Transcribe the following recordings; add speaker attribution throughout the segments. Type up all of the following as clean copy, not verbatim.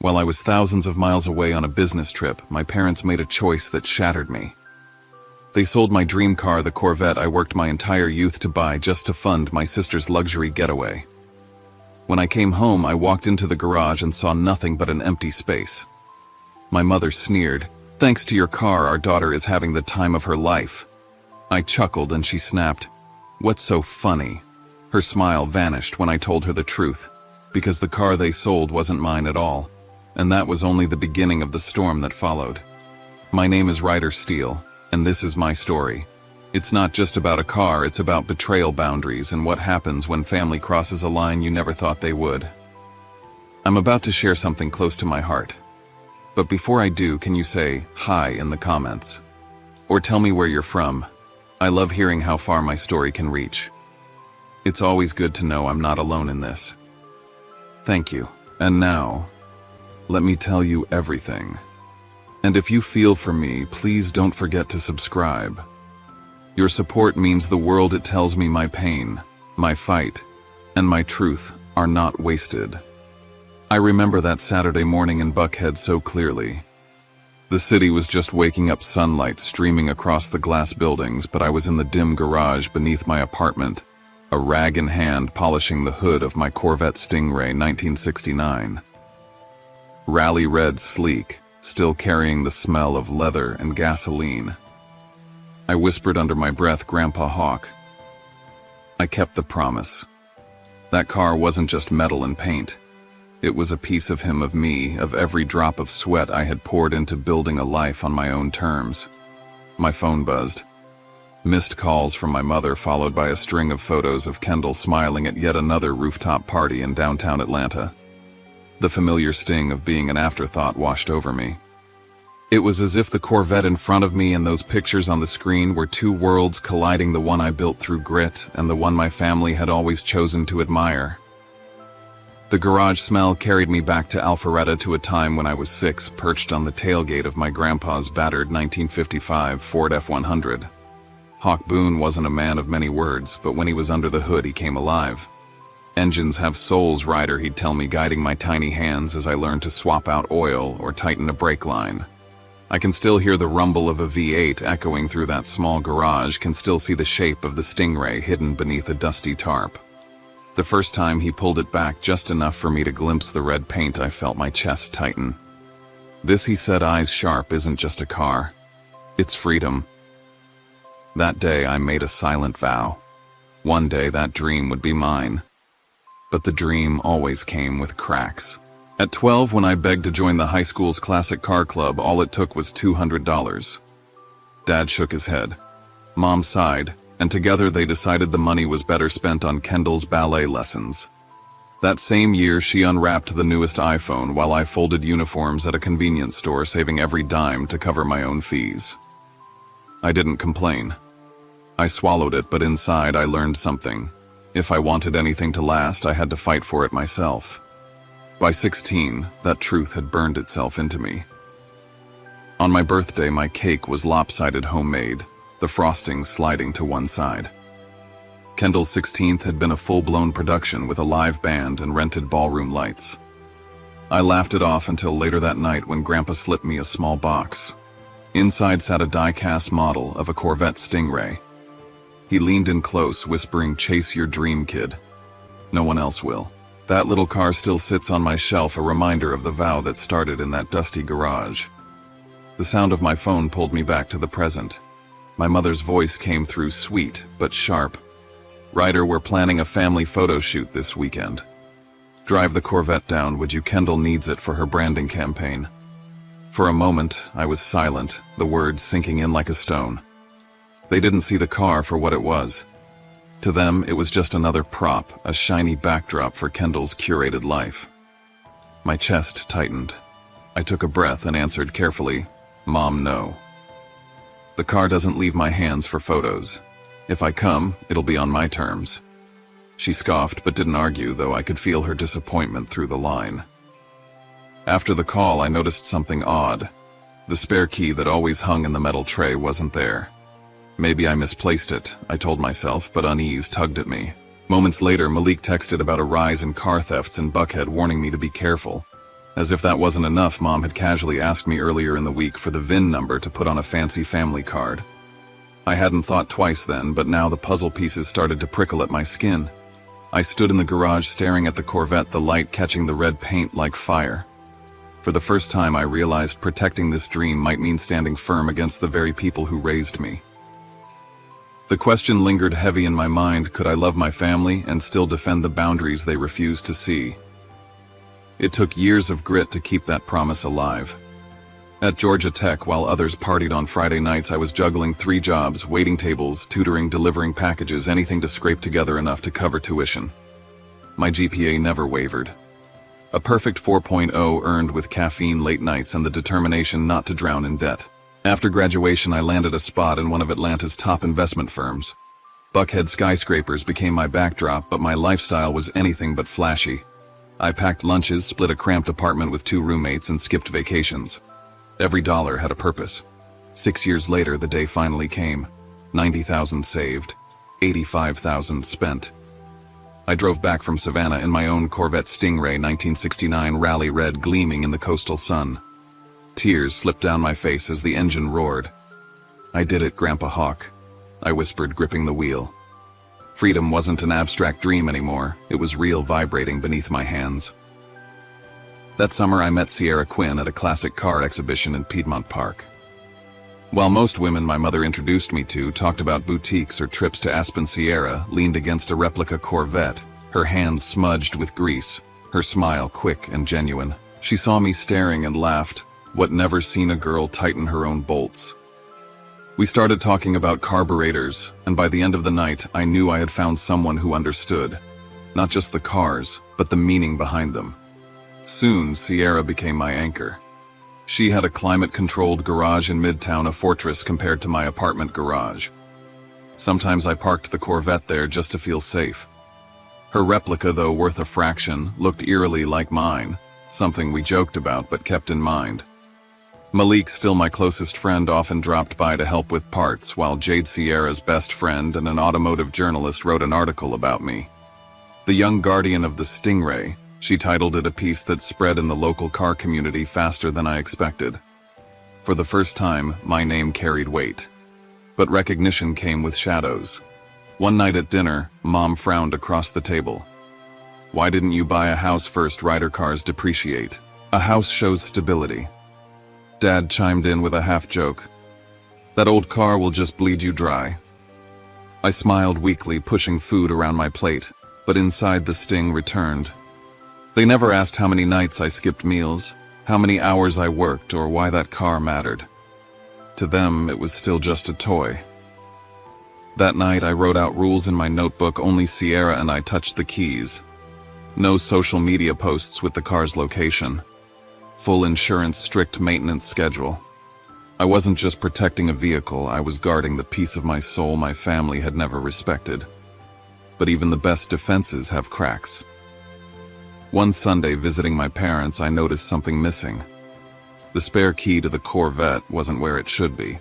Speaker 1: While I was thousands of miles away on a business trip, my parents made a choice that shattered me. They sold my dream car, the Corvette I worked my entire youth to buy, just to fund my sister's luxury getaway. When I came home, I walked into the garage and saw nothing but an empty space. My mother sneered, "Thanks to your car, our daughter is having the time of her life." I chuckled and she snapped, "What's so funny?" Her smile vanished when I told her the truth, because the car they sold wasn't mine at all, and that was only the beginning of the storm that followed. My name is Ryder Steele, and this is my story. It's not just about a car, it's about betrayal, boundaries, and what happens when family crosses a line you never thought they would. I'm about to share something close to my heart. But before I do, can you say hi in the comments? Or tell me where you're from. I love hearing how far my story can reach. It's always good to know I'm not alone in this. Thank you. And now, let me tell you everything. And if you feel for me, please don't forget to subscribe. Your support means the world. It tells me my pain, my fight, and my truth are not wasted. I remember that Saturday morning in Buckhead so clearly. The city was just waking up, sunlight streaming across the glass buildings, but I was in the dim garage beneath my apartment, a rag in hand, polishing the hood of my Corvette Stingray 1969. Rally red, sleek, still carrying the smell of leather and gasoline. I whispered under my breath, "Grandpa Hawk." I kept the promise. That car wasn't just metal and paint. It was a piece of him, of me, of every drop of sweat I had poured into building a life on my own terms. My phone buzzed. Missed calls from my mother, followed by a string of photos of Kendall smiling at yet another rooftop party in downtown Atlanta. The familiar sting of being an afterthought washed over me. It was as if the Corvette in front of me and those pictures on the screen were two worlds colliding, the one I built through grit and the one my family had always chosen to admire. The garage smell carried me back to Alpharetta, to a time when I was 6, perched on the tailgate of my grandpa's battered 1955 Ford F-100. Hawk Boone wasn't a man of many words, but when he was under the hood he came alive. "Engines have souls, Ryder," he'd tell me, guiding my tiny hands as I learned to swap out oil or tighten a brake line. I can still hear the rumble of a V8 echoing through that small garage, can still see the shape of the Stingray hidden beneath a dusty tarp. The first time he pulled it back just enough for me to glimpse the red paint, I felt my chest tighten. "This," he said, eyes sharp, "isn't just a car. It's freedom." That day I made a silent vow. One day that dream would be mine. But the dream always came with cracks. At 12, when I begged to join the high school's classic car club, all it took was $200. Dad shook his head. Mom sighed, and together they decided the money was better spent on Kendall's ballet lessons. That same year, she unwrapped the newest iPhone while I folded uniforms at a convenience store, saving every dime to cover my own fees. I didn't complain. I swallowed it, but inside I learned something. If I wanted anything to last, I had to fight for it myself. By 16, that truth had burned itself into me. On my birthday, my cake was lopsided homemade, the frosting sliding to one side. Kendall's 16th had been a full-blown production with a live band and rented ballroom lights. I laughed it off until later that night when Grandpa slipped me a small box. Inside sat a die-cast model of a Corvette Stingray. He leaned in close, whispering, "Chase your dream, kid. No one else will." That little car still sits on my shelf, a reminder of the vow that started in that dusty garage. The sound of my phone pulled me back to the present. My mother's voice came through, sweet but sharp. "Ryder, we're planning a family photo shoot this weekend. Drive the Corvette down, would you? Kendall needs it for her branding campaign." For a moment, I was silent, the words sinking in like a stone. They didn't see the car for what it was. To them, it was just another prop, a shiny backdrop for Kendall's curated life. My chest tightened. I took a breath and answered carefully, "Mom, no. The car doesn't leave my hands for photos. If I come, it'll be on my terms." She scoffed but didn't argue, though I could feel her disappointment through the line. After the call, I noticed something odd. The spare key that always hung in the metal tray wasn't there. Maybe I misplaced it, I told myself, but unease tugged at me. Moments later, Malik texted about a rise in car thefts in Buckhead, warning me to be careful. As if that wasn't enough, Mom had casually asked me earlier in the week for the VIN number to put on a fancy family card. I hadn't thought twice then, but now the puzzle pieces started to prickle at my skin. I stood in the garage staring at the Corvette, the light catching the red paint like fire. For the first time, I realized protecting this dream might mean standing firm against the very people who raised me. The question lingered heavy in my mind: could I love my family and still defend the boundaries they refused to see? It took years of grit to keep that promise alive. At Georgia Tech, while others partied on Friday nights, I was juggling 3 jobs: waiting tables, tutoring, delivering packages, anything to scrape together enough to cover tuition. My GPA never wavered. A perfect 4.0 earned with caffeine, late nights, and the determination not to drown in debt. After graduation, I landed a spot in one of Atlanta's top investment firms. Buckhead skyscrapers became my backdrop, but my lifestyle was anything but flashy. I packed lunches, split a cramped apartment with 2 roommates, and skipped vacations. Every dollar had a purpose. 6 years later, the day finally came. 90,000 saved, 85,000 spent. I drove back from Savannah in my own Corvette Stingray 1969 Rally Red, gleaming in the coastal sun. Tears slipped down my face as the engine roared. "I did it, Grandpa Hawk," I whispered, gripping the wheel. Freedom wasn't an abstract dream anymore. It was real, vibrating beneath my hands. That summer, I met Sierra Quinn at a classic car exhibition in Piedmont Park. While most women my mother introduced me to talked about boutiques or trips to Aspen, Sierra leaned against a replica Corvette, her hands smudged with grease, her smile quick and genuine. She saw me staring and laughed. What never seen a girl tighten her own bolts? We started talking about carburetors, and by the end of the night, I knew I had found someone who understood. Not just the cars, but the meaning behind them. Soon, Sierra became my anchor. She had a climate-controlled garage in Midtown, a fortress compared to my apartment garage. Sometimes I parked the Corvette there just to feel safe. Her replica, though worth a fraction, looked eerily like mine, something we joked about but kept in mind. Malik, still my closest friend, often dropped by to help with parts, while Jade, Sierra's best friend and an automotive journalist, wrote an article about me. The young guardian of the Stingray, she titled it, a piece that spread in the local car community faster than I expected. For the first time, my name carried weight. But recognition came with shadows. One night at dinner, Mom frowned across the table. "Why didn't you buy a house first? Ryder cars depreciate. A house shows stability." Dad chimed in with a half-joke. "That old car will just bleed you dry." I smiled weakly, pushing food around my plate, but inside the sting returned. They never asked how many nights I skipped meals, how many hours I worked, or why that car mattered. To them, it was still just a toy. That night, I wrote out rules in my notebook. Only Sierra and I touched the keys. No social media posts with the car's location. Full insurance, strict maintenance schedule. I wasn't just protecting a vehicle, I was guarding the piece of my soul my family had never respected. But even the best defenses have cracks. One Sunday, visiting my parents, I noticed something missing. The spare key to the Corvette wasn't where it should be.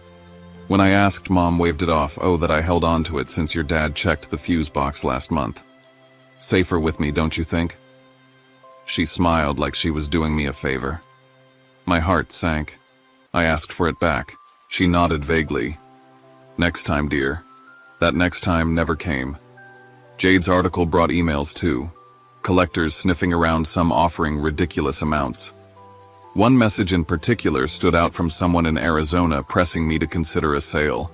Speaker 1: When I asked, Mom waved it off. "Oh, that I held on to it since your dad checked the fuse box last month. Safer with me, don't you think?" She smiled like she was doing me a favor. My heart sank. I asked for it back. She nodded vaguely. "Next time, dear." That next time never came. Jade's article brought emails too. Collectors sniffing around, some offering ridiculous amounts. One message in particular stood out, from someone in Arizona pressing me to consider a sale.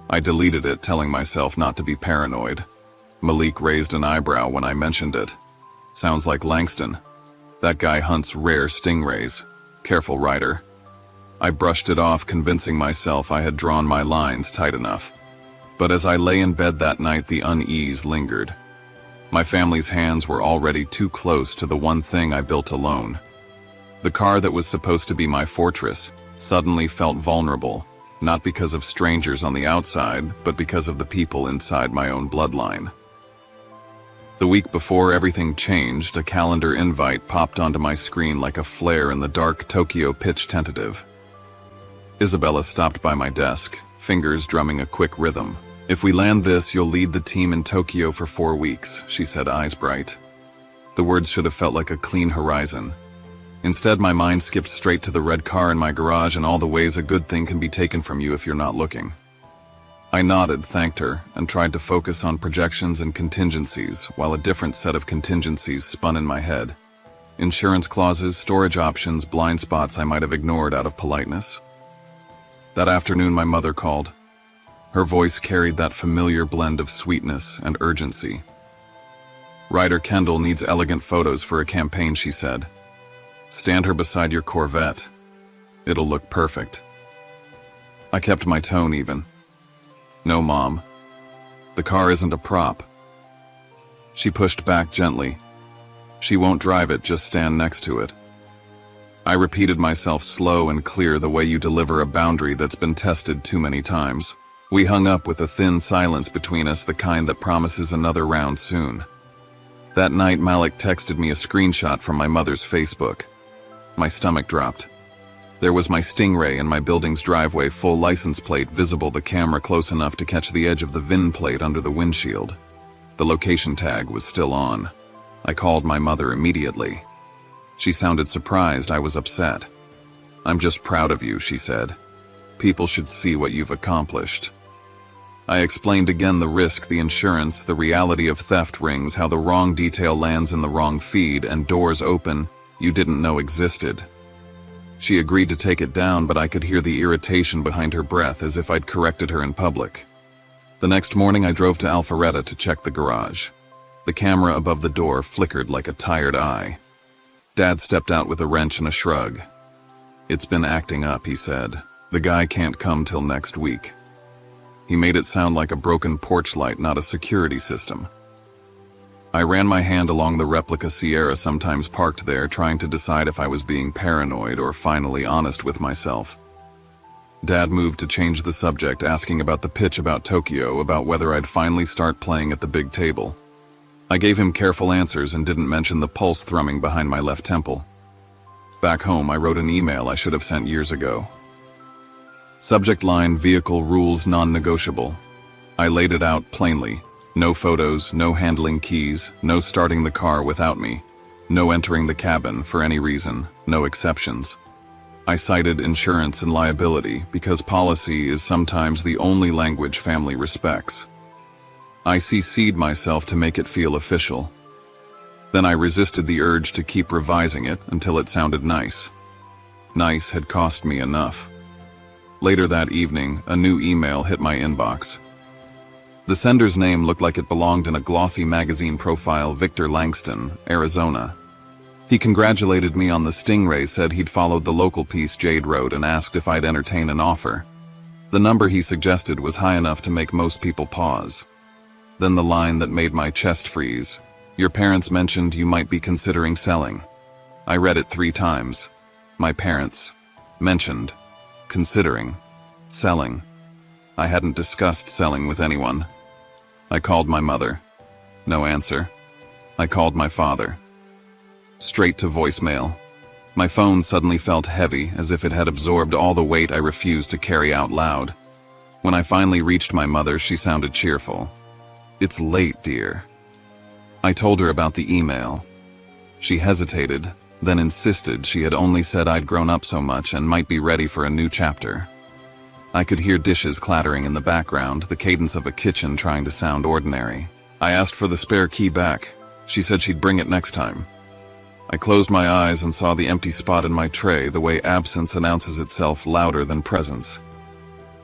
Speaker 1: I deleted it, telling myself not to be paranoid. Malik raised an eyebrow when I mentioned it. "Sounds like Langston. That guy hunts rare stingrays. Careful, Ryder." I brushed it off, convincing myself I had drawn my lines tight enough. But as I lay in bed that night, the unease lingered. My family's hands were already too close to the one thing I built alone. The car that was supposed to be my fortress suddenly felt vulnerable, not because of strangers on the outside, but because of the people inside my own bloodline. The week before everything changed, a calendar invite popped onto my screen like a flare in the dark. Tokyo pitch tentative. Isabella stopped by my desk, fingers drumming a quick rhythm. "If we land this, you'll lead the team in Tokyo for 4 weeks, she said, eyes bright. The words should have felt like a clean horizon. Instead, my mind skipped straight to the red car in my garage and all the ways a good thing can be taken from you if you're not looking. I nodded, thanked her, and tried to focus on projections and contingencies, while a different set of contingencies spun in my head. Insurance clauses, storage options, blind spots I might have ignored out of politeness. That afternoon, my mother called. Her voice carried that familiar blend of sweetness and urgency. "Ryder Kendall needs elegant photos for a campaign," she said. "Stand her beside your Corvette. It'll look perfect." I kept my tone even. "No, Mom. The car isn't a prop." She pushed back gently. "She won't drive it, just stand next to it." I repeated myself slow and clear, the way you deliver a boundary that's been tested too many times. We hung up with a thin silence between us, the kind that promises another round soon. That night, Malik texted me a screenshot from my mother's Facebook. My stomach dropped. There was my Stingray in my building's driveway, full license plate visible, the camera close enough to catch the edge of the VIN plate under the windshield. The location tag was still on. I called my mother immediately. She sounded surprised I was upset. "I'm just proud of you," she said. "People should see what you've accomplished." I explained again the risk, the insurance, the reality of theft rings, how the wrong detail lands in the wrong feed and doors open you didn't know existed. She agreed to take it down, but I could hear the irritation behind her breath, as if I'd corrected her in public. The next morning, I drove to Alpharetta to check the garage. The camera above the door flickered like a tired eye. Dad stepped out with a wrench and a shrug. "It's been acting up," he said. "The guy can't come till next week." He made it sound like a broken porch light, not a security system. I ran my hand along the replica Sierra sometimes parked there, trying to decide if I was being paranoid or finally honest with myself. Dad moved to change the subject, asking about the pitch about Tokyo, about whether I'd finally start playing at the big table. I gave him careful answers and didn't mention the pulse thrumming behind my left temple. Back home, I wrote an email I should have sent years ago. Subject line: vehicle rules non-negotiable. I laid it out plainly. No photos, no handling keys, no starting the car without me, no entering the cabin for any reason, no exceptions. I cited insurance and liability because policy is sometimes the only language family respects. I CC'd myself to make it feel official. Then I resisted the urge to keep revising it until it sounded nice. Nice had cost me enough. Later that evening, a new email hit my inbox. The sender's name looked like it belonged in a glossy magazine profile: Victor Langston, Arizona. He congratulated me on the Stingray, said he'd followed the local piece Jade wrote, and asked if I'd entertain an offer. The number he suggested was high enough to make most people pause. Then the line that made my chest freeze: "Your parents mentioned you might be considering selling." I read it 3 times. My parents mentioned considering selling. I hadn't discussed selling with anyone. I called my mother. No answer. I called my father. Straight to voicemail. My phone suddenly felt heavy, as if it had absorbed all the weight I refused to carry out loud. When I finally reached my mother, she sounded cheerful. "It's late, dear." I told her about the email. She hesitated, then insisted she had only said I'd grown up so much and might be ready for a new chapter. I could hear dishes clattering in the background, the cadence of a kitchen trying to sound ordinary. I asked for the spare key back. She said she'd bring it next time. I closed my eyes and saw the empty spot in my tray, the way absence announces itself louder than presence.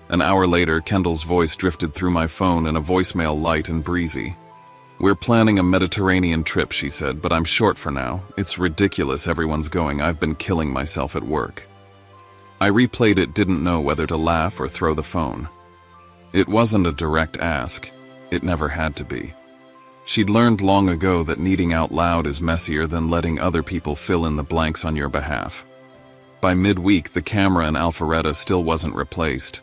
Speaker 1: An hour later, Kendall's voice drifted through my phone in a voicemail light and breezy. "We're planning a Mediterranean trip," she said, "but I'm short for now. It's ridiculous everyone's going. I've been killing myself at work." I replayed it, didn't know whether to laugh or throw the phone. It wasn't a direct ask. It never had to be. She'd learned long ago that needing out loud is messier than letting other people fill in the blanks on your behalf. By midweek, the camera in Alpharetta still wasn't replaced.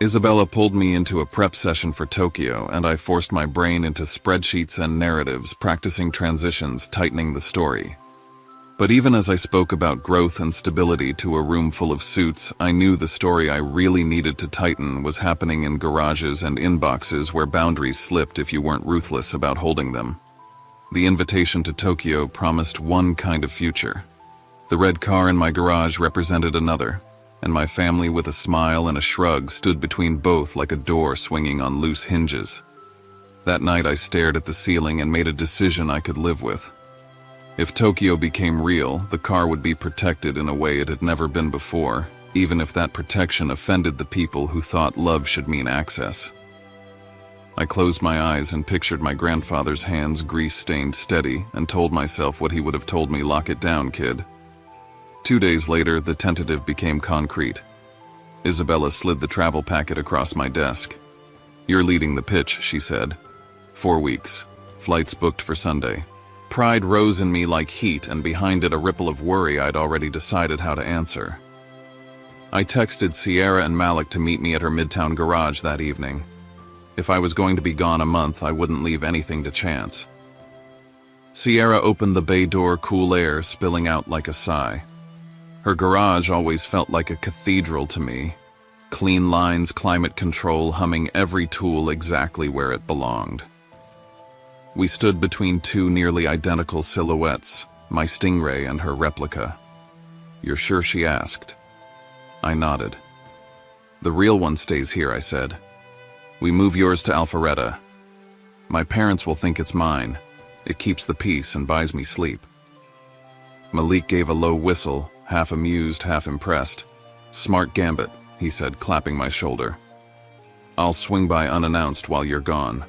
Speaker 1: Isabella pulled me into a prep session for Tokyo, and I forced my brain into spreadsheets and narratives, practicing transitions, tightening the story. But even as I spoke about growth and stability to a room full of suits, I knew the story I really needed to tighten was happening in garages and inboxes where boundaries slipped if you weren't ruthless about holding them. The invitation to Tokyo promised one kind of future. The red car in my garage represented another, and my family with a smile and a shrug stood between both like a door swinging on loose hinges. That night I stared at the ceiling and made a decision I could live with. If Tokyo became real, the car would be protected in a way it had never been before, even if that protection offended the people who thought love should mean access. I closed my eyes and pictured my grandfather's hands grease-stained steady and told myself what he would have told me: lock it down, kid. 2 days later, the tentative became concrete. Isabella slid the travel packet across my desk. "You're leading the pitch," she said. 4 weeks. Flights booked for Sunday. Pride rose in me like heat, and behind it a ripple of worry I'd already decided how to answer. I texted Sierra and Malik to meet me at her Midtown garage that evening. If I was going to be gone a month, I wouldn't leave anything to chance. Sierra opened the bay door, cool air spilling out like a sigh. Her garage always felt like a cathedral to me. Clean lines, climate control, humming, every tool exactly where it belonged. We stood between two nearly identical silhouettes, my Stingray and her replica. "You're sure?" she asked. I nodded. "The real one stays here," I said. "We move yours to Alpharetta. My parents will think it's mine. It keeps the peace and buys me sleep." Malik gave a low whistle, half amused, half impressed. "Smart gambit," he said, clapping my shoulder. "I'll swing by unannounced while you're gone."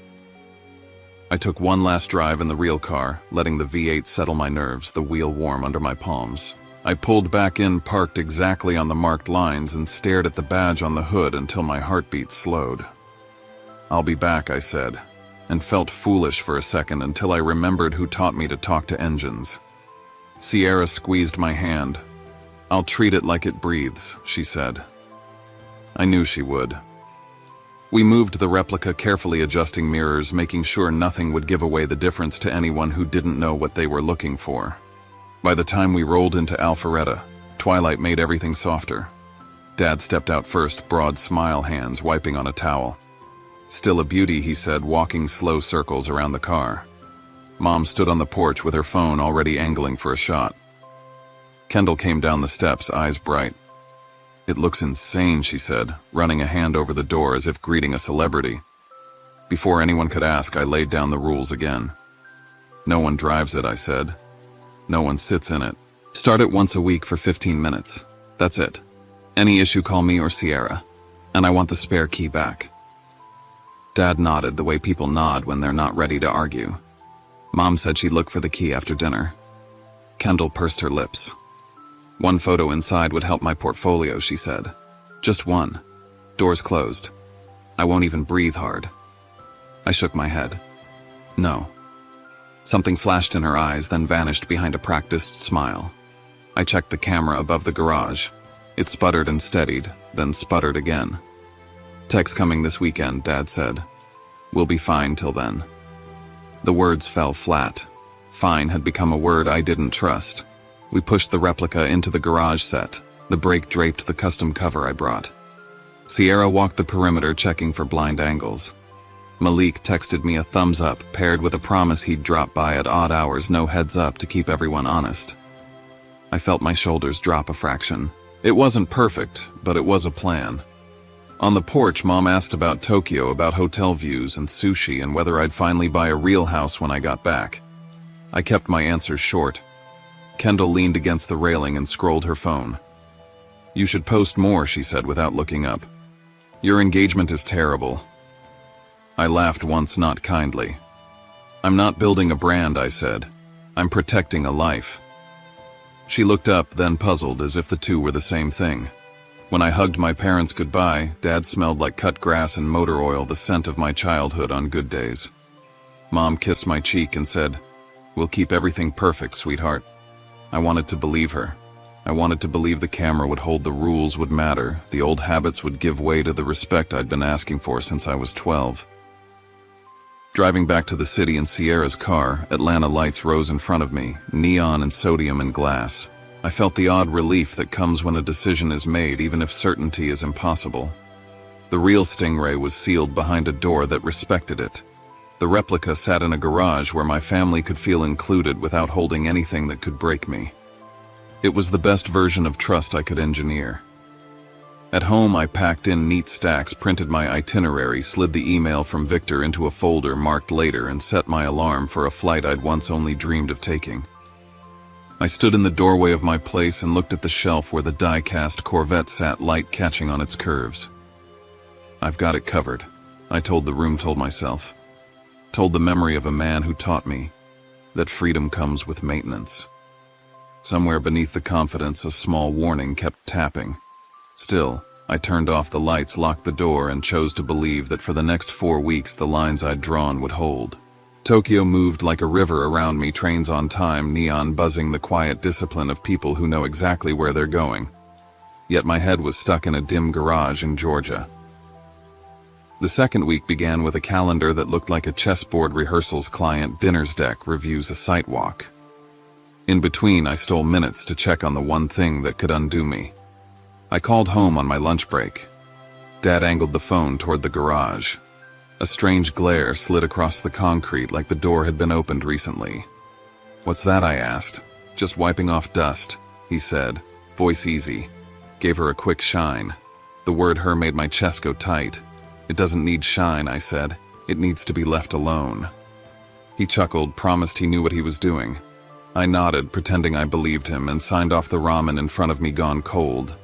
Speaker 1: I took one last drive in the real car, letting the V8 settle my nerves, the wheel warm under my palms. I pulled back in, parked exactly on the marked lines, and stared at the badge on the hood until my heartbeat slowed. "I'll be back," I said, and felt foolish for a second until I remembered who taught me to talk to engines. Sierra squeezed my hand. "I'll treat it like it breathes," she said. I knew she would. We moved the replica, carefully adjusting mirrors, making sure nothing would give away the difference to anyone who didn't know what they were looking for. By the time we rolled into Alpharetta, twilight made everything softer. Dad stepped out first, broad smile, hands wiping on a towel. "Still a beauty," he said, walking slow circles around the car. Mom stood on the porch with her phone already angling for a shot. Kendall came down the steps, eyes bright. "It looks insane," she said, running a hand over the door as if greeting a celebrity. Before anyone could ask, I laid down the rules again. "No one drives it," I said. "No one sits in it. Start it once a week for 15 minutes. That's it. Any issue, call me or Sierra. And I want the spare key back." Dad nodded the way people nod when they're not ready to argue. Mom said she'd look for the key after dinner. Kendall pursed her lips. "One photo inside would help my portfolio," she said. "Just one. Doors closed. I won't even breathe hard." I shook my head. "No." Something flashed in her eyes, then vanished behind a practiced smile. I checked the camera above the garage. It sputtered and steadied, then sputtered again. "Tech's coming this weekend," Dad said. "We'll be fine till then." The words fell flat. Fine had become a word I didn't trust. We pushed the replica into the garage set. The brake draped the custom cover I brought. Sierra walked the perimeter, checking for blind angles. Malik texted me a thumbs up, paired with a promise he'd drop by at odd hours, no heads up, to keep everyone honest. I felt my shoulders drop a fraction. It wasn't perfect, but it was a plan. On the porch, Mom asked about Tokyo, about hotel views and sushi, and whether I'd finally buy a real house when I got back. I kept my answers short. Kendall leaned against the railing and scrolled her phone. "You should post more," she said without looking up. "Your engagement is terrible." I laughed once, not kindly. "I'm not building a brand," I said. "I'm protecting a life." She looked up, then puzzled, as if the two were the same thing. When I hugged my parents goodbye, Dad smelled like cut grass and motor oil, the scent of my childhood on good days. Mom kissed my cheek and said, "We'll keep everything perfect, sweetheart." I wanted to believe her. I wanted to believe the camera would hold, the rules would matter, the old habits would give way to the respect I'd been asking for since I was 12. Driving back to the city in Sierra's car, Atlanta lights rose in front of me, neon and sodium and glass. I felt the odd relief that comes when a decision is made, even if certainty is impossible. The real Stingray was sealed behind a door that respected it. The replica sat in a garage where my family could feel included without holding anything that could break me. It was the best version of trust I could engineer. At home, I packed in neat stacks, printed my itinerary, slid the email from Victor into a folder marked later, and set my alarm for a flight I'd once only dreamed of taking. I stood in the doorway of my place and looked at the shelf where the die-cast Corvette sat, light catching on its curves. I've got it covered, I told myself. Told the memory of a man who taught me that freedom comes with maintenance. Somewhere beneath the confidence, a small warning kept tapping. Still, I turned off the lights, locked the door, and chose to believe that for the next 4 weeks the lines I'd drawn would hold. Tokyo moved like a river around me, trains on time, neon buzzing, the quiet discipline of people who know exactly where they're going. Yet my head was stuck in a dim garage in Georgia. The second week began with a calendar that looked like a chessboard rehearsals, client dinners, deck reviews, a site walk. In between, I stole minutes to check on the one thing that could undo me. I called home on my lunch break. Dad angled the phone toward the garage. A strange glare slid across the concrete like the door had been opened recently. "What's that?" I asked. "Just wiping off dust," he said, voice easy. Gave her a quick shine. The word "her" made my chest go tight. "It doesn't need shine," I said. "It needs to be left alone." He chuckled, promised he knew what he was doing. I nodded, pretending I believed him, and signed off the ramen in front of me, gone cold.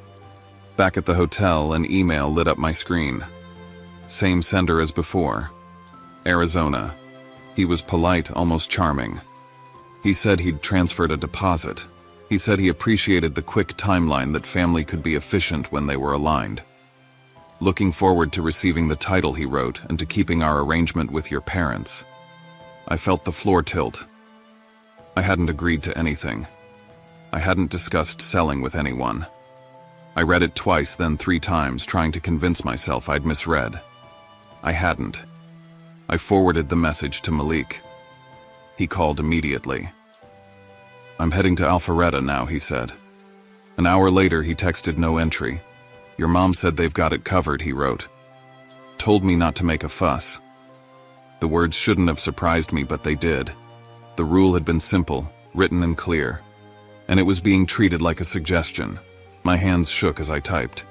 Speaker 1: Back at the hotel, an email lit up my screen. Same sender as before. Arizona. He was polite, almost charming. He said he'd transferred a deposit. He said he appreciated the quick timeline, that family could be efficient when they were aligned. "Looking forward to receiving the title," he wrote, "and to keeping our arrangement with your parents." I felt the floor tilt. I hadn't agreed to anything. I hadn't discussed selling with anyone. I read it twice, then 3 times, trying to convince myself I'd misread. I hadn't. I forwarded the message to Malik. He called immediately. "I'm heading to Alpharetta now," he said. An hour later, he texted no entry. "Your mom said they've got it covered," he wrote. Told me not to make a fuss. The words shouldn't have surprised me, but they did. The rule had been simple, written and clear, and it was being treated like a suggestion. My hands shook as I typed.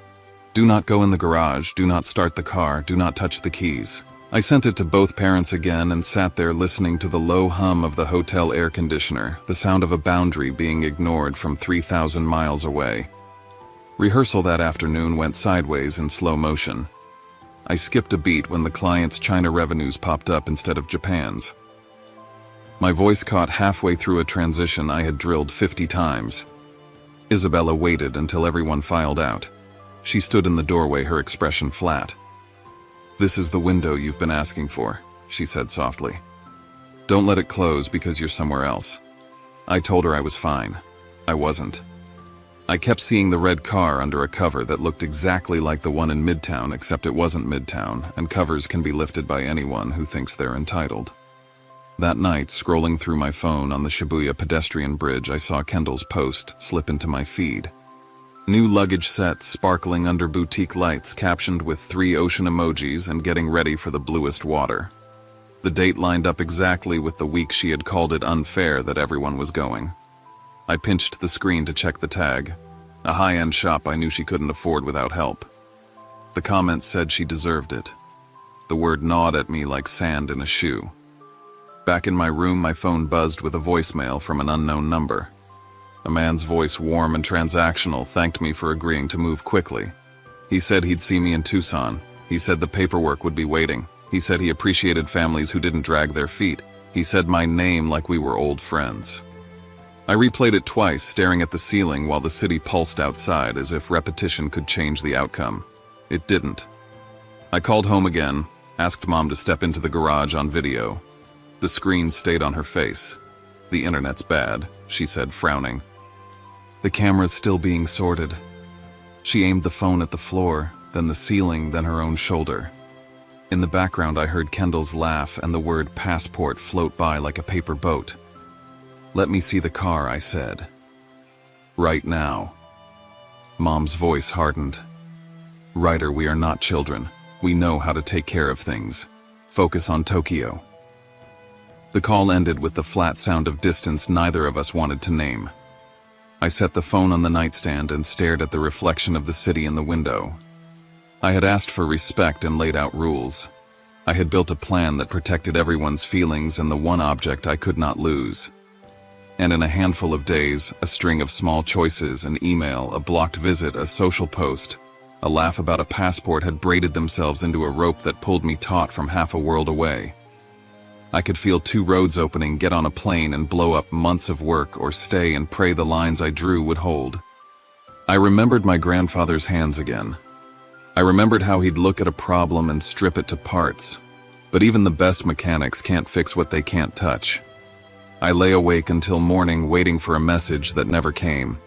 Speaker 1: "Do not go in the garage, do not start the car, do not touch the keys." I sent it to both parents again and sat there listening to the low hum of the hotel air conditioner, the sound of a boundary being ignored from 3,000 miles away. Rehearsal that afternoon went sideways in slow motion. I skipped a beat when the client's China revenues popped up instead of Japan's. My voice caught halfway through a transition I had drilled 50 times. Isabella waited until everyone filed out. She stood in the doorway, her expression flat. "This is the window you've been asking for," she said softly. "Don't let it close because you're somewhere else." I told her I was fine. I wasn't. I kept seeing the red car under a cover that looked exactly like the one in Midtown, except it wasn't Midtown, and covers can be lifted by anyone who thinks they're entitled. That night, scrolling through my phone on the Shibuya pedestrian bridge, I saw Kendall's post slip into my feed. New luggage set, sparkling under boutique lights, captioned with 3 ocean emojis and getting ready for the bluest water. The date lined up exactly with the week she had called it unfair that everyone was going. I pinched the screen to check the tag. A high-end shop I knew she couldn't afford without help. The comments said she deserved it. The word gnawed at me like sand in a shoe. Back in my room, my phone buzzed with a voicemail from an unknown number. A man's voice, warm and transactional, thanked me for agreeing to move quickly. He said he'd see me in Tucson. He said the paperwork would be waiting. He said he appreciated families who didn't drag their feet. He said my name like we were old friends. I replayed it twice, staring at the ceiling while the city pulsed outside, as if repetition could change the outcome. It didn't. I called home again, asked Mom to step into the garage on video. The screen stayed on her face. "The internet's bad," she said, frowning. "The camera's still being sorted." She aimed the phone at the floor, then the ceiling, then her own shoulder. In the background, I heard Kendall's laugh and the word passport float by like a paper boat. "Let me see the car," I said. "Right now." Mom's voice hardened. "Ryder, we are not children. We know how to take care of things. Focus on Tokyo." The call ended with the flat sound of distance neither of us wanted to name. I set the phone on the nightstand and stared at the reflection of the city in the window. I had asked for respect and laid out rules. I had built a plan that protected everyone's feelings and the one object I could not lose. And in a handful of days, a string of small choices, an email, a blocked visit, a social post, a laugh about a passport had braided themselves into a rope that pulled me taut from half a world away. I could feel 2 roads opening, get on a plane and blow up months of work, or stay and pray the lines I drew would hold. I remembered my grandfather's hands again. I remembered how he'd look at a problem and strip it to parts. But even the best mechanics can't fix what they can't touch. I lay awake until morning waiting for a message that never came.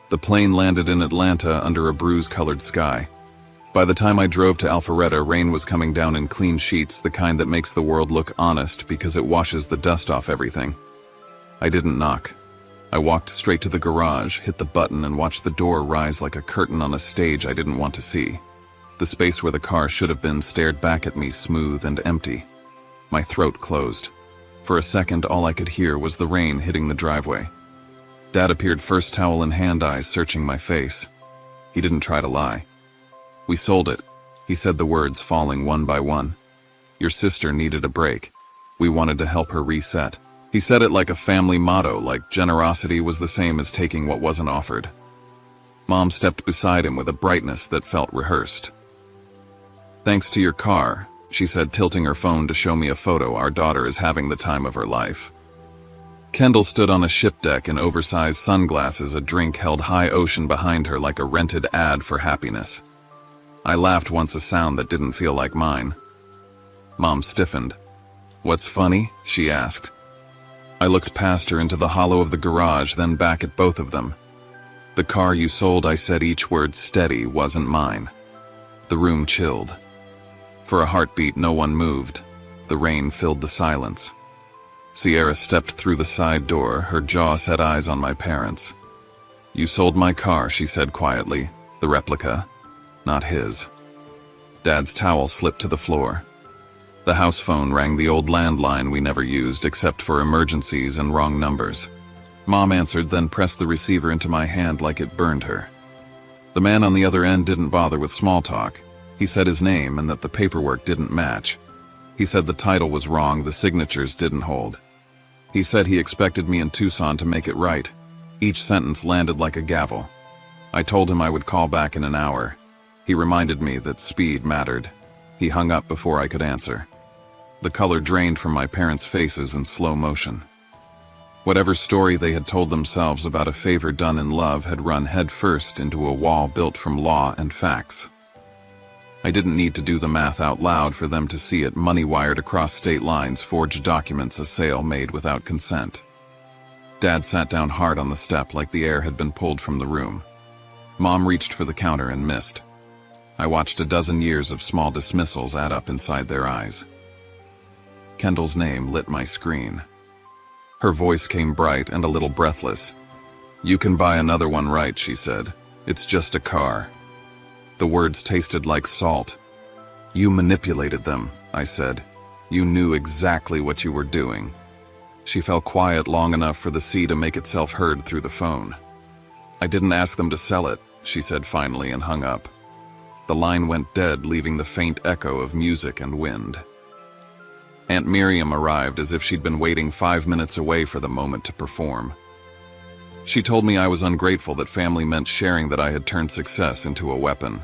Speaker 1: The plane landed in Atlanta under a bruise-colored sky. By the time I drove to Alpharetta, rain was coming down in clean sheets, the kind that makes the world look honest because it washes the dust off everything. I didn't knock. I walked straight to the garage, hit the button, and watched the door rise like a curtain on a stage I didn't want to see. The space where the car should have been stared back at me, smooth and empty. My throat closed. For a second, all I could hear was the rain hitting the driveway. Dad appeared first, towel in hand, eyes searching my face. He didn't try to lie. "We sold it," he said, the words falling one by one. "Your sister needed a break. We wanted to help her reset." He said it like a family motto, like generosity was the same as taking what wasn't offered. Mom stepped beside him with a brightness that felt rehearsed. "Thanks to your car," she said, tilting her phone to show me a photo. "Our daughter is having the time of her life." Kendall stood on a ship deck in oversized sunglasses, a drink held high ocean behind her like a rented ad for happiness. I laughed once, a sound that didn't feel like mine. Mom stiffened. "What's funny?" she asked. I looked past her into the hollow of the garage, then back at both of them. "The car you sold," I said, each word steady, "wasn't mine." The room chilled. For a heartbeat, no one moved. The rain filled the silence. Sierra stepped through the side door, her jaw set, eyes on my parents. "You sold my car," she said quietly. "The replica, not his." Dad's towel slipped to the floor. The house phone rang, the old landline we never used except for emergencies and wrong numbers. Mom answered, then pressed the receiver into my hand like it burned her. The man on the other end didn't bother with small talk. He said his name and that the paperwork didn't match. He said the title was wrong, the signatures didn't hold. He said he expected me in Tucson to make it right. Each sentence landed like a gavel. I told him I would call back in an hour. He reminded me that speed mattered. He hung up before I could answer. The color drained from my parents' faces in slow motion. Whatever story they had told themselves about a favor done in love had run headfirst into a wall built from law and facts. I didn't need to do the math out loud for them to see it. Money wired across state lines, forged documents, a sale made without consent. Dad sat down hard on the step like the air had been pulled from the room. Mom reached for the counter and missed. I watched a dozen years of small dismissals add up inside their eyes. Kendall's name lit my screen. Her voice came bright and a little breathless. "You can buy another one, right?" she said. "It's just a car." The words tasted like salt. "You manipulated them," I said. "You knew exactly what you were doing." She fell quiet long enough for the sea to make itself heard through the phone. "I didn't ask them to sell it," she said finally, and hung up. The line went dead, leaving the faint echo of music and wind. Aunt Miriam arrived as if she'd been waiting 5 minutes away for the moment to perform. She told me I was ungrateful, that family meant sharing, that I had turned success into a weapon.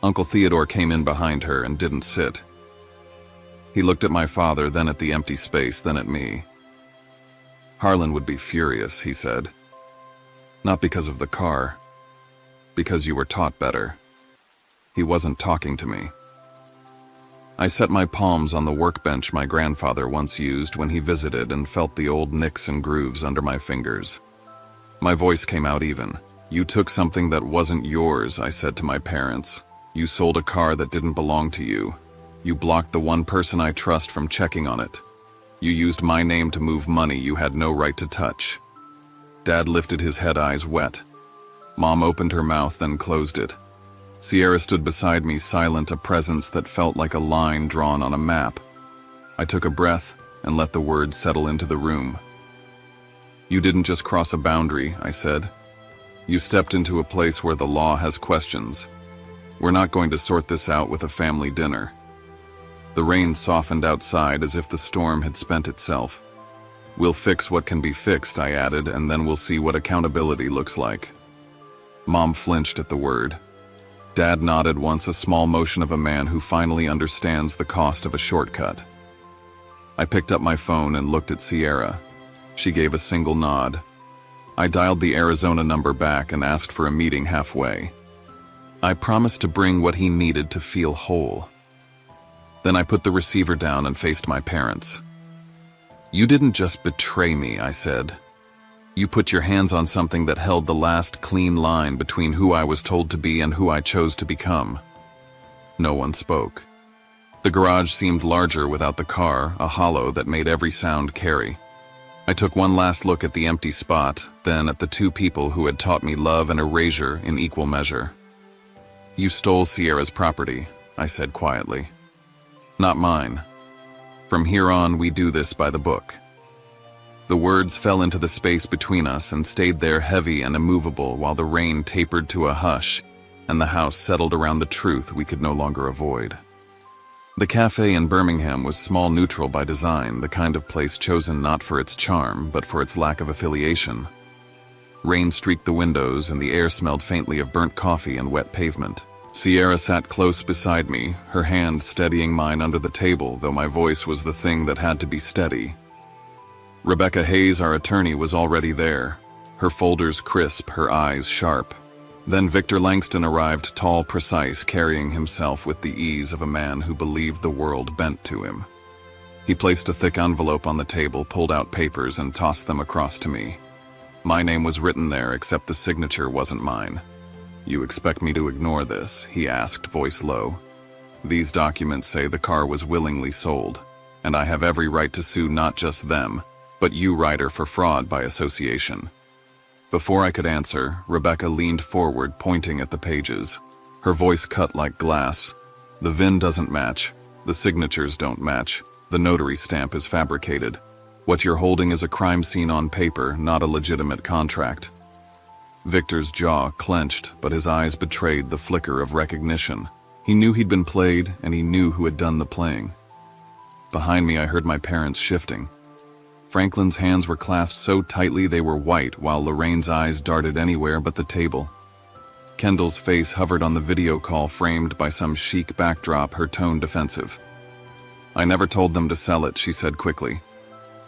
Speaker 1: Uncle Theodore came in behind her and didn't sit. He looked at my father, then at the empty space, then at me. "Harlan would be furious," he said. "Not because of the car, because you were taught better." He wasn't talking to me. I set my palms on the workbench my grandfather once used when he visited and felt the old nicks and grooves under my fingers. My voice came out even. "You took something that wasn't yours," I said to my parents. "You sold a car that didn't belong to you. You blocked the one person I trust from checking on it. You used my name to move money you had no right to touch." Dad lifted his head, eyes wet. Mom opened her mouth, then closed it. Sierra stood beside me, silent, a presence that felt like a line drawn on a map. I took a breath and let the words settle into the room. You didn't just cross a boundary, I said. You stepped into a place where the law has questions. We're not going to sort this out with a family dinner. The rain softened outside as if the storm had spent itself. We'll fix what can be fixed, I added, and then we'll see what accountability looks like. Mom flinched at the word. Dad nodded once, a small motion of a man who finally understands the cost of a shortcut. I picked up my phone and looked at Sierra. She gave a single nod. I dialed the Arizona number back and asked for a meeting halfway. I promised to bring what he needed to feel whole. Then I put the receiver down and faced my parents. You didn't just betray me, I said. You put your hands on something that held the last clean line between who I was told to be and who I chose to become. No one spoke. The garage seemed larger without the car, a hollow that made every sound carry. I took one last look at the empty spot, then at the two people who had taught me love and erasure in equal measure. You stole Sierra's property, I said quietly. Not mine. From here on, we do this by the book. The words fell into the space between us and stayed there heavy and immovable while the rain tapered to a hush and the house settled around the truth we could no longer avoid. The cafe in Birmingham was small neutral by design, the kind of place chosen not for its charm, but for its lack of affiliation. Rain streaked the windows and the air smelled faintly of burnt coffee and wet pavement. Sierra sat close beside me, her hand steadying mine under the table, though my voice was the thing that had to be steady. Rebecca Hayes, our attorney, was already there, her folders crisp, her eyes sharp. Then Victor Langston arrived, tall, precise, carrying himself with the ease of a man who believed the world bent to him. He placed a thick envelope on the table, pulled out papers, and tossed them across to me. My name was written there, except the signature wasn't mine. You expect me to ignore this? He asked, voice low. These documents say the car was willingly sold, and I have every right to sue not just them, but you, Ryder, for fraud by association. Before I could answer, Rebecca leaned forward, pointing at the pages. Her voice cut like glass. The VIN doesn't match. The signatures don't match. The notary stamp is fabricated. What you're holding is a crime scene on paper, not a legitimate contract. Victor's jaw clenched, but his eyes betrayed the flicker of recognition. He knew he'd been played, and he knew who had done the playing. Behind me, I heard my parents shifting. Franklin's hands were clasped so tightly they were white, while Lorraine's eyes darted anywhere but the table. Kendall's face hovered on the video call, framed by some chic backdrop, her tone defensive. I never told them to sell it, she said quickly.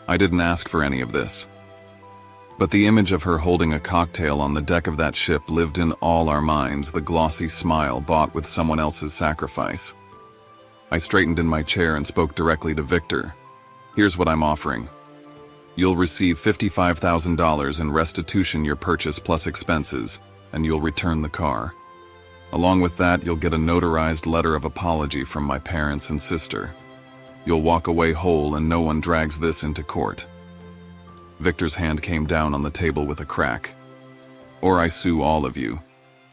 Speaker 1: I didn't ask for any of this. But the image of her holding a cocktail on the deck of that ship lived in all our minds, the glossy smile bought with someone else's sacrifice. I straightened in my chair and spoke directly to Victor. Here's what I'm offering. You'll receive $55,000 in restitution, your purchase plus expenses, and you'll return the car. Along with that, you'll get a notarized letter of apology from my parents and sister. You'll walk away whole and no one drags this into court. Victor's hand came down on the table with a crack. Or I sue all of you,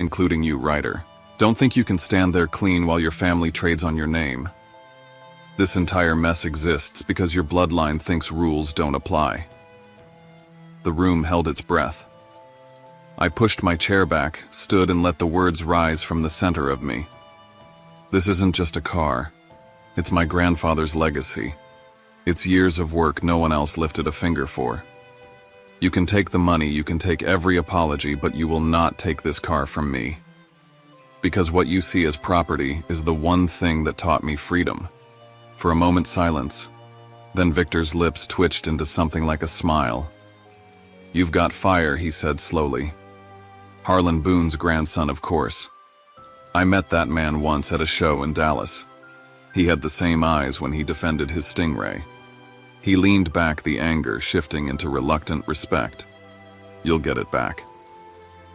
Speaker 1: including you, Ryder. Don't think you can stand there clean while your family trades on your name. This entire mess exists because your bloodline thinks rules don't apply. The room held its breath. I pushed my chair back, stood, and let the words rise from the center of me. This isn't just a car. It's my grandfather's legacy. It's years of work no one else lifted a finger for. You can take the money, you can take every apology, but you will not take this car from me. Because what you see as property is the one thing that taught me freedom. For a moment's silence, then Victor's lips twitched into something like a smile. You've got fire, he said slowly. Harlan Boone's grandson, of course. I met that man once at a show in Dallas. He had the same eyes when he defended his Stingray. He leaned back, the anger shifting into reluctant respect. You'll get it back.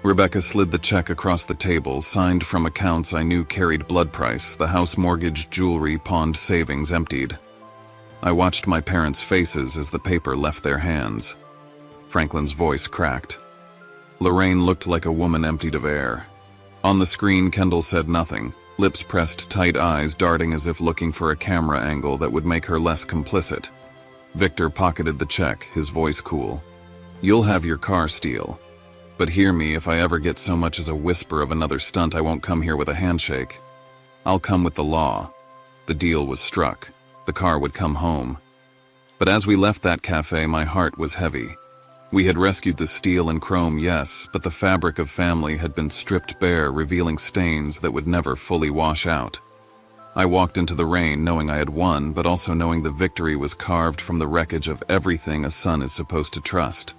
Speaker 1: Rebecca slid the check across the table, signed from accounts I knew carried blood price, the house mortgage, jewelry, pawned savings emptied. I watched my parents' faces as the paper left their hands. Franklin's voice cracked. Lorraine looked like a woman emptied of air. On the screen, Kendall said nothing, lips pressed tight, eyes darting as if looking for a camera angle that would make her less complicit. Victor pocketed the check, his voice cool. You'll have your car, Steele. But hear me, if I ever get so much as a whisper of another stunt, I won't come here with a handshake. I'll come with the law. The deal was struck. The car would come home. But as we left that cafe, my heart was heavy. We had rescued the steel and chrome, yes, but the fabric of family had been stripped bare, revealing stains that would never fully wash out. I walked into the rain knowing I had won, but also knowing the victory was carved from the wreckage of everything a son is supposed to trust.